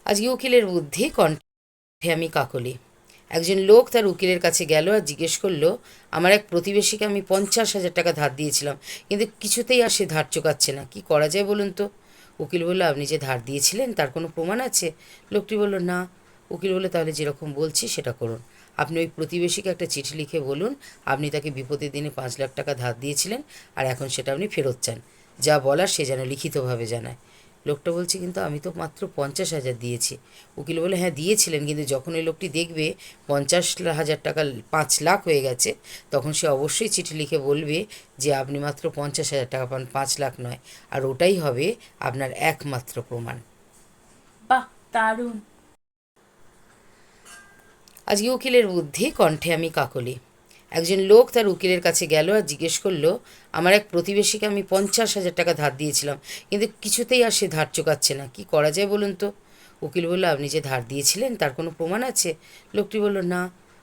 আজকে উকিলের বুদ্ধি কণ্ঠে আমি কাকলি। একজন লোক তার উকিলের কাছে গেল আর জিজ্ঞেস করলো, আমার এক প্রতিবেশীকে আমি 50,000 টাকা ধার দিয়েছিলাম, কিন্তু কিছুতেই আর সে ধার চোকাচ্ছে না, কি করা যায় বলুন তো। উকিল বলল, আপনি যে ধার দিয়েছিলেন তার কোনো প্রমাণ আছে? লোকটি বলল, না। উকিল বলল, তাহলে যেরকম বলছি সেটা করুন। আপনি ওই প্রতিবেশীকে একটা চিঠি লিখে বলুন আপনি তাকে বিপদের দিনে 5 লাখ টাকা ধার দিয়েছিলেন আর এখন সেটা আপনি ফেরত চান। যা বলার সে যেন লিখিতভাবে জানায়। লোকটা বলছে, কিন্তু আমি তো মাত্র 50,000 দিয়েছি। উকিল বলে, হ্যাঁ দিয়েছিলেন, কিন্তু যখন ওই লোকটি দেখবে 50,000 টাকা 5 লাখ হয়ে গেছে, তখন সে অবশ্যই চিঠি লিখে বলবে যে আপনি মাত্র 50,000 টাকা পান, 5 লাখ নয়। আর ওটাই হবে আপনার একমাত্র প্রমাণ। বাহ, দারুণ। আজকে উকিলের বুদ্ধি কণ্ঠে আমি কাকলি। একজন লোক তার উকিলের কাছে গেল আর জিজ্ঞেস করলো, আমার এক প্রতিবেশীকে আমি 50,000 টাকা ধার দিয়েছিলাম, কিন্তু কিছুতেই আর সে ধার চোকাচ্ছে না, কি করা যায় বলুন তো। উকিল বলল, আপনি যে ধার দিয়েছিলেন তার কোনো প্রমাণ আছে? লোকটি বলল, না।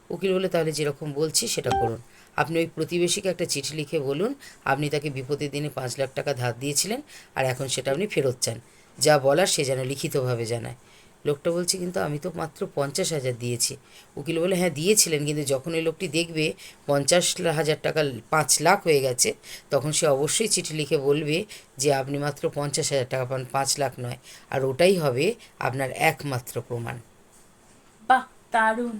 উকিল বলল, তাহলে যেরকম বলছি সেটা করুন। আপনি ওই প্রতিবেশীকে একটা চিঠি লিখে বলুন আপনি তাকে বিপদের দিনে 5 লাখ টাকা ধার দিয়েছিলেন আর এখন সেটা আপনি ফেরত চান। যা বলার সে যেন লিখিতভাবে জানায়। লোকটা বলছে, কিন্তু আমি তো মাত্র 50,000 দিয়েছি। উকিল বলে, হ্যাঁ দিয়েছিলেন, কিন্তু যখন ওই লোকটি দেখবে 50,000 টাকা 5 লাখ হয়ে গেছে, তখন সে অবশ্যই চিঠি লিখে বলবে যে আপনি মাত্র 50,000 টাকা পান, 5 লাখ নয়। আর ওটাই হবে আপনার একমাত্র প্রমাণ। বাহ, দারুণ।